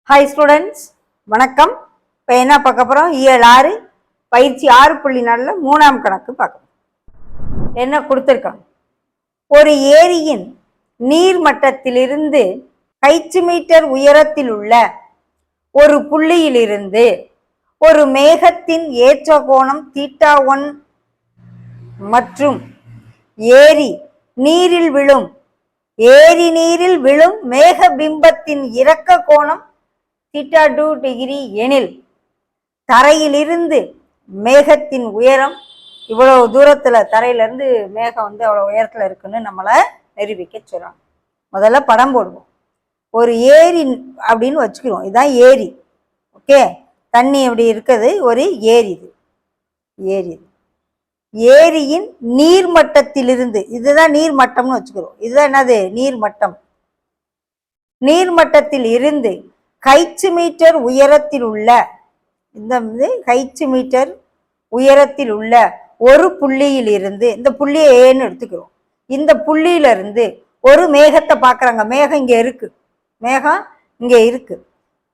Hi students, வணக்கம். இப்போ என்ன பார்க்க போகிறோம்? இயல் 6 பயிற்சி 6.4 மூணாம் கணக்கு பார்க்கணும். என்ன கொடுத்துருக்காங்க? ஒரு ஏரியின் நீர்மட்டத்திலிருந்து h மீட்டர் உயரத்தில் உள்ள ஒரு புள்ளியிலிருந்து ஒரு மேகத்தின் ஏற்ற கோணம் θ1 மற்றும் ஏரி நீரில் விழும் மேக பிம்பத்தின் இறக்க கோணம் θ2 டிகிரி எனில் தரையிலிருந்து மேகத்தின் உயரம் இவ்வளவு தூரத்துல, தரையிலிருந்து மேகம் அவ்வளவு உயரத்துல இருக்குன்னு நம்மளை நிரூபிக்க சொல்றாங்க. முதல்ல படம் போடுவோம். ஒரு ஏரி அப்படின்னு வச்சுக்கிறோம். இதுதான் ஏரி. ஓகே, தண்ணி எப்படி இருக்குது? ஒரு ஏரி. இது ஏரியின் நீர்மட்டத்திலிருந்து, இதுதான் நீர்மட்டம்னு வச்சுக்கிறோம். இதுதான் என்னது? நீர்மட்டம். நீர்மட்டத்தில் இருந்து h மீட்டர் உயரத்தில் உள்ள h மீட்டர் உயரத்தில் உள்ள ஒரு புள்ளியில் இருந்து, இந்த புள்ளியை ஏன்னு எடுத்துக்கிறோம். இந்த புள்ளியிலிருந்து ஒரு மேகத்தை பார்க்குறாங்க. மேகம் இங்கே இருக்கு. மேகம் இங்கே இருக்கு.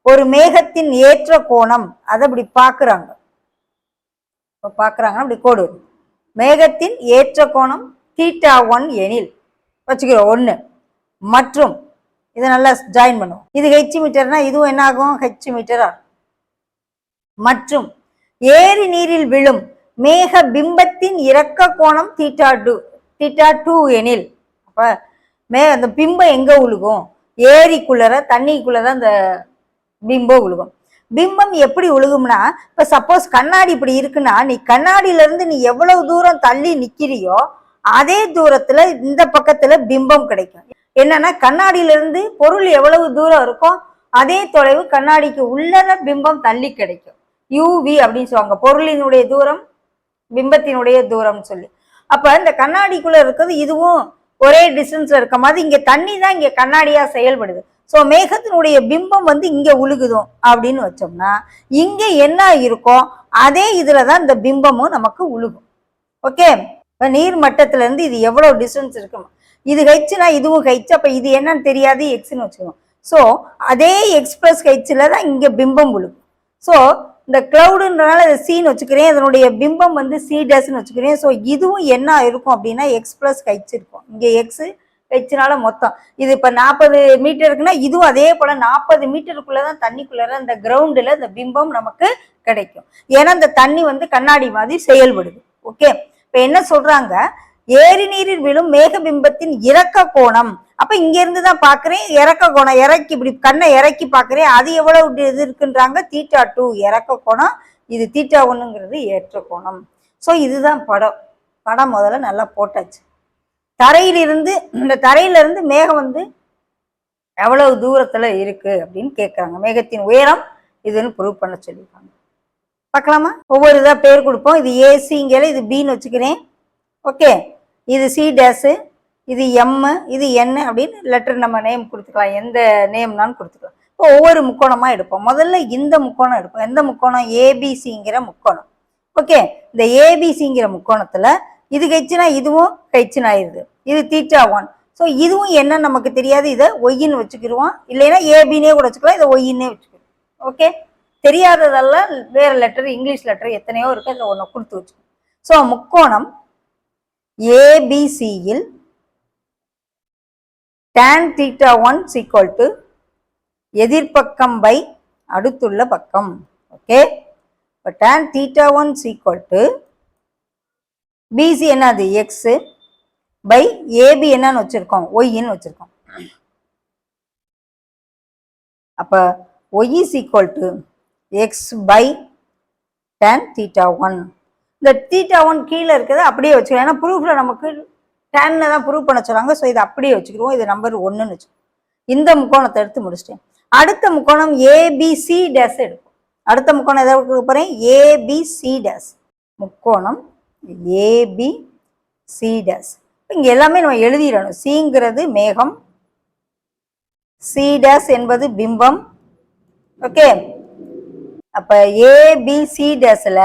ஒரு மேகத்தின் ஏற்ற கோணம் அதை இப்படி பார்க்குறாங்க. இப்போ பார்க்குறாங்கன்னா அப்படி கோடு. மேகத்தின் ஏற்ற கோணம் θ1 எனில் வச்சுக்கிறோம் 1 மற்றும் இதை நல்லா ஜாயின் பண்ணுவோம். இது h மீட்டர்னா இதுவும் என்ன ஆகும்? h மீட்டர் ஆகும். மற்றும் ஏரி நீரில் விழும் மேக பிம்பத்தின் இறக்க கோணம் θ2 எனில், அப்ப அந்த பிம்பம் எங்க உழுகும்? ஏரிக்குள்ளர, தண்ணிக்குள்ளர அந்த பிம்பம் உழுகும். பிம்பம் எப்படி உழுகும்னா, இப்ப சப்போஸ் கண்ணாடி இப்படி இருக்குன்னா, நீ கண்ணாடியில இருந்து நீ எவ்வளவு தூரம் தள்ளி நிக்கிறியோ அதே தூரத்துல இந்த பக்கத்துல பிம்பம் கிடைக்கும். என்னன்னா, கண்ணாடியில இருந்து பொருள் எவ்வளவு தூரம் இருக்கும் அதே தொலைவு கண்ணாடிக்கு உள்ளர பிம்பம் தள்ளி கிடைக்கும். UV அப்படின்னு சொல்லுவாங்க, பொருளினுடைய தூரம் பிம்பத்தினுடைய தூரம் சொல்லி. அப்ப இந்த கண்ணாடிக்குள்ள இருக்கிறது இதுவும் ஒரே டிஸ்டன்ஸ்ல இருக்க மாதிரி இங்க தண்ணி தான் இங்க கண்ணாடியா செயல்படுது. ஸோ மேகத்தினுடைய பிம்பம் இங்க உழுகுதும் அப்படின்னு வச்சோம்னா, இங்க என்ன இருக்கும் அதே இதுலதான் இந்த பிம்பமும் நமக்கு உழுகும். ஓகே, இப்ப நீர் மட்டத்துல இருந்து இது எவ்வளவு டிஸ்டன்ஸ் இருக்கும்? இது ஹெச்னா இதுவும் ஹெச். அப்ப இது என்னன்னு தெரியாது, எக்ஸ்ன்னு வச்சுக்கணும். ஸோ அதே எக்ஸ் பிளஸ் ஹெச்ல தான் இங்க பிம்பம் விழுகும். ஸோ இந்த கிளவுடுன்றனால இதை சீன்னு வச்சுக்கிறேன், இதனுடைய பிம்பம் சி டேஸ்ன்னு வச்சுக்கிறேன். ஸோ இதுவும் என்ன இருக்கும் அப்படின்னா எக்ஸ் பிளஸ் ஹெச் இருக்கும். இங்க எக்ஸ் ஹெச்னால மொத்தம் இது இப்ப 40 மீட்டர் இருக்குன்னா இதுவும் அதே போல 40 மீட்டருக்குள்ளதான் தண்ணிக்குள்ளற இந்த கிரவுண்டுல இந்த பிம்பம் நமக்கு கிடைக்கும். ஏன்னா இந்த தண்ணி கண்ணாடி மாதிரி செயல்படுது. ஓகே, இப்ப என்ன சொல்றாங்க? ஏரி நீரில் விழும் மேக பிம்பத்தின் இறக்க கோணம். அப்ப இங்க இருந்துதான் பாக்குறேன் இறக்க கோணம், இறக்கி இப்படி கண்ணை இறக்கி பாக்குறேன். அது எவ்வளவு இது இருக்குன்றாங்க? θ2 இறக்க கோணம், இது θ1ங்கிறது ஏற்ற கோணம். ஸோ இதுதான் படம் முதல்ல நல்லா போட்டாச்சு. தரையிலிருந்து, இந்த தரையிலிருந்து மேகம் எவ்வளவு தூரத்துல இருக்கு அப்படின்னு கேட்கறாங்க. மேகத்தின் உயரம் இதுன்னு ப்ரூவ் பண்ண சொல்லியிருக்காங்க. பார்க்கலாமா? ஒவ்வொரு இதா பேர் கொடுப்போம். இது ஏசிங்கிற, இது பின்னு வச்சுக்கிறேன். ஓகே, இது சி டேஸு, இது எம், இது என் அப்படின்னு லெட்டர் நம்ம நேம் கொடுத்துக்கலாம். எந்த நேம்னாலும் கொடுத்துக்கலாம். இப்போ ஒவ்வொரு முக்கோணமா எடுப்போம். முதல்ல இந்த முக்கோணம் எடுப்போம். எந்த முக்கோணம்? ஏபிசிங்கிற முக்கோணம். ஓகே, இந்த ஏபிசிங்கிற முக்கோணத்துல இது ஹெச்னா இதுவும் ஹெச்னு ஆயிடுது. இது θ1. ஸோ இதுவும் என்ன நமக்கு தெரியாது, இதை ஒய்ன்னு வச்சுக்கிடுவோம். இல்லைன்னா ஏபின்னே கூட வச்சுக்கலாம், இதை ஒய்ன்னே வச்சுக்கிறோம். ஓகே, தெரியாததெல்லாம் வேற லெட்டர், இங்கிலீஷ் லெட்டர் எத்தனையோ இருக்கு, அதில் ஒன்று கொடுத்து வச்சுக்கோம். ஸோ முக்கோணம் ஏபிசியில் tan θ1 = எதிர்பக்கம் பை அடுத்துள்ள பக்கம். ஓகே, இப்போ tan θ1 = பிசி என்னது? எக்ஸ் பை ஏபி என்னன்னு வச்சிருக்கோம்? ஒய்ன்னு வச்சிருக்கோம். அப்ப ஒய் = எக்ஸ் பை tan θ1. இந்த θ1 கீழே இருக்கிறத அப்படியே வச்சுக்கலாம். ஏன்னா ப்ரூஃப்ல நமக்கு டேன்ல தான் ப்ரூவ் பண்ண சொல்றாங்க. ஸோ இதை அப்படியே வச்சுக்கிடுவோம். இது நம்பர் 1ன்னு வச்சுக்கோம். இந்த முக்கோணத்தை எடுத்து முடிச்சிட்டேன். அடுத்த முக்கோணம் ஏபிசி டேஸ் எடுப்போம். அடுத்த முக்கோணம் எதை கொடுக்க போறேன்? ABC days. முக்கோணம் ஏபிசி டேஸ். இங்க எல்லாமே நம்ம எழுதிடணும். சிங்கிறது மேகம், சி டேஸ் என்பது பிம்பம். ஓகே, அப்ப ஏபிசி டேஸ்ல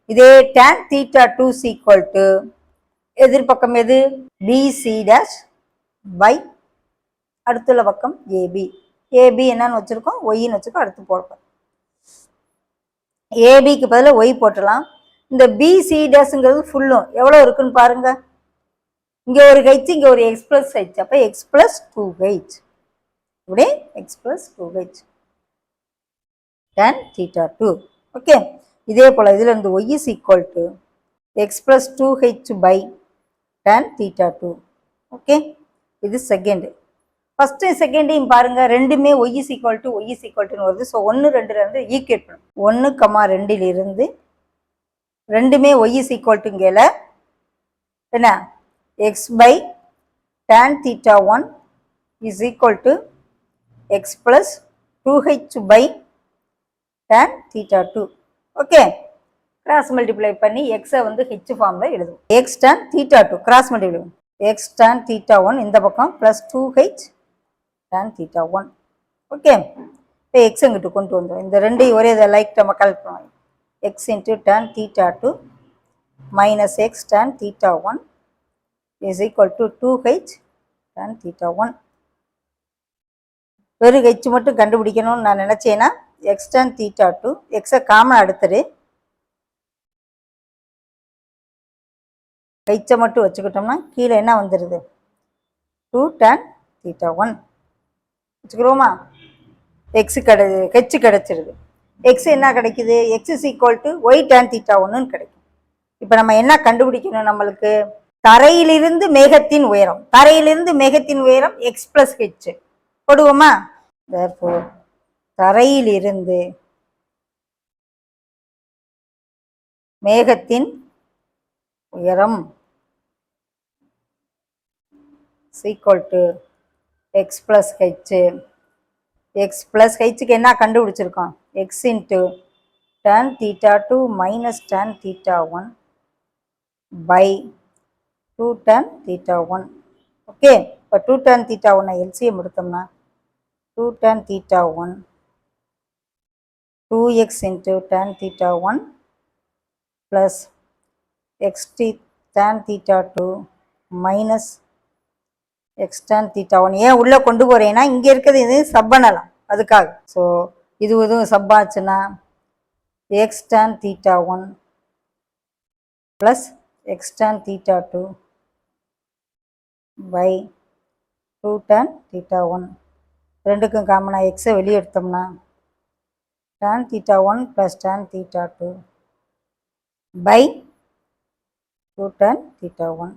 இதே tan θ2 = எதிர்பக்கம் எது? BC' by அடுத்துள்ள பக்கம் ஏபி. ஏபி என்னன்னு வச்சுருக்கோம், ஒய்ன்னு வச்சுருக்கோம். அடுத்து போடுறோம். ஏபிக்கு பதிலாக ஒய் போட்டலாம். இந்த பிசி டேஸுங்கிறது ஃபுல்லும் எவ்வளோ இருக்குன்னு பாருங்க. இங்கே ஒரு ஹெச், இங்கே ஒரு எக்ஸ் ப்ளஸ் ஹெச். அப்போ எக்ஸ் ப்ளஸ் 2h. இப்படி X plus 2h tan θ2. Okay, இதே போல் இதில் இருந்து y is equal to x plus 2h by tan θ2. Okay, இது செகண்டு. ஃபர்ஸ்ட் செகண்டையும் பாருங்க, ரெண்டுமே ஒய் இஸ் ஈக்குவல் டுன்னு வருது. ஸோ 1, 2 ஈக்குவேட் பண்ணும். 1,2 ரெண்டுமே ஒய் இஸ் ஈக்குவல் டுங்கல என்ன, x by tan θ1 is equal to x plus 2h by tan θ2. Okay, cross multiply பண்ணி எக்ஸை வந்து ஹெச் ஃபார்மில் எழுதும். எக்ஸ் tan θ2 கிராஸ் மல்டிப்ளை பண்ணும். எக்ஸ் tan θ1 இந்த பக்கம் ப்ளஸ் 2h tan θ1. ஓகே, இப்போ எக்ஸ் அங்கிட்டு கொண்டு வந்தோம். இந்த ரெண்டையும் ஒரே இதை லைக் நம்ம கலெக்ட் பண்ணுவோம். X into tan θ2 minus x tan θ1 is equal to 2h tan θ1. வெறும் ஹெச் மட்டும் கண்டுபிடிக்கணும்னு நான் நினச்சேன்னா எக்ஸ் tan θ2 எக்ஸை காமன் அடுத்துரு, ஹெச்சை மட்டும் வச்சுக்கிட்டோம்னா கீழே என்ன வந்துடுது, 2 tan θ1 வச்சுக்கிறோமா. எக்ஸு ஹெச் கிடச்சிருது. எக்ஸ் என்ன கிடைக்குது, x is equal to y tan θ1ன்னு கிடைக்கும். இப்போ நம்ம என்ன கண்டுபிடிக்கணும், நம்மளுக்கு தரையிலிருந்து மேகத்தின் உயரம், தரையிலிருந்து மேகத்தின் உயரம் எக்ஸ் பிளஸ் ஹெச் போடுவோமா. therefore தரையிலிருந்து மேகத்தின் உயரம் equal to x plus h. X plus ஹெச்சுக்கு என்ன கண்டுபிடிச்சிருக்கோம், x into tan θ2 minus tan θ1 by 2 tan θ1. Okay, இப்போ 2 tan θ1 எல்சிஎம் எடுத்தோம்னா 2 tan θ1 2x into tan θ1 plus x tan θ2 minus x tan θ1. ஏன் உள்ளே கொண்டு போகிறேன்னா இங்கே இருக்கிறது இது சப் பண்ணலாம் அதுக்காக. ஸோ இதுவும் சப் ஆச்சுன்னா x tan θ1 plus x tan θ2 by 2 tan θ1. ரெண்டுக்கும் காமனாக எக்ஸை வெளியே எடுத்தோம்னா tan θ1 plus tan θ2 by 2 tan θ1.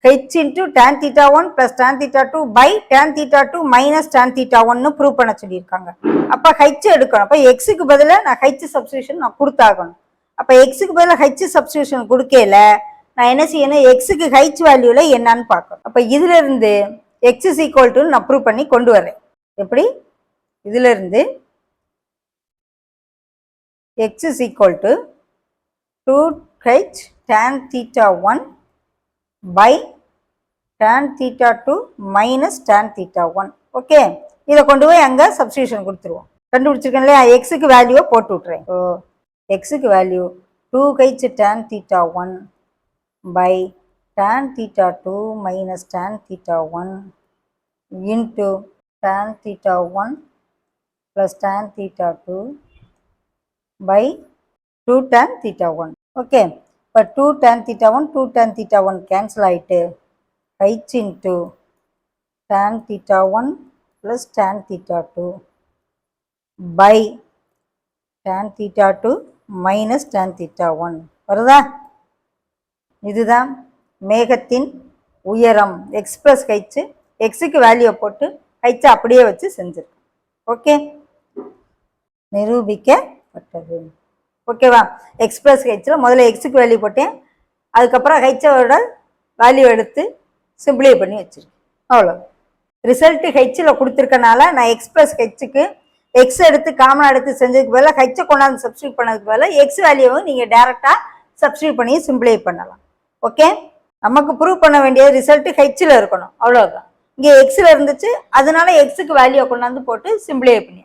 h into tan θ1 plus tan θ2 by tan θ2 minus tan θ1 prove பண்ண சொல்லியிருக்காங்க. அப்போ h எடுக்கணும். அப்போ எக்ஸுக்கு பதிலாக நான் h சப்ஸ்டியூஷன் நான் கொடுத்தாகணும். அப்போ எக்ஸுக்கு பதிலாக h சப்ஸ்டியூஷன் கொடுக்கல நான் என்ன செய்யணும், எக்ஸுக்கு h வேல்யூவில் என்னன்னு பார்க்கணும். அப்போ இதிலிருந்து x is equal to நான் ப்ரூவ் பண்ணி கொண்டு வரேன். எப்படி, இதிலிருந்து x is equal to 2h tan θ1 by tan θ2 minus tan θ1. Okay, இதை கொண்டு போய் அங்கே சப்ஸ்டியூஷன் கொடுத்துருவோம். கண்டுபிடிச்சிருக்கேன் இல்லையா, எக்ஸுக்கு வேல்யூவை போட்டு விட்றேன். ஸோ எக்ஸுக்கு value 2h tan θ1 by tan θ2 minus tan θ1 into tan θ1 plus tan θ2 by 2 tan θ1. Okay, இப்போ 2 tan θ1 கேன்சல் ஆகிட்டு h into tan θ1 plus tan θ2 by tan θ2 minus tan θ1 வருதா. இதுதான் மேகத்தின் உயரம் எக்ஸ் பிளஸ் ஹெச். எக்ஸுக்கு வேல்யூவை போட்டு ஹெச் அப்படியே வச்சு செஞ்சிருக்கு. ஓகே, நிரூபிக்கப்பட்டது. ஓகேவா, எக்ஸ் பிளஸ் ஹெச்சில் முதல்ல எக்ஸுக்கு வேல்யூ போட்டேன், அதுக்கப்புறம் ஹெச்சோட வேல்யூ எடுத்து சிம்பிளை பண்ணி வச்சிருக்கேன். அவ்வளோ ரிசல்ட்டு ஹெச்சில் கொடுத்துருக்கனால நான் எக்ஸ் பிளஸ் ஹெச்சுக்கு எக்ஸ் எடுத்து காமனாக எடுத்து செஞ்சதுக்கு பதிலாக ஹெச்சை கொண்டாந்து சப்ஸ்டியூட் பண்ணதுக்கு பதிலாக எக்ஸ் வேல்யூவை நீங்கள் டேரெக்டாக சப்ஸ்டியூட் பண்ணி சிம்பிளை பண்ணலாம். ஓகே, நமக்கு ப்ரூவ் பண்ண வேண்டிய ரிசல்ட்டு ஹெச்சில் இருக்கணும், அவ்வளோதான். இங்கே எக்ஸில் இருந்துச்சு, அதனால எக்ஸுக்கு வேல்யூவை கொண்டாந்து போட்டு சிம்பிளை பண்ணி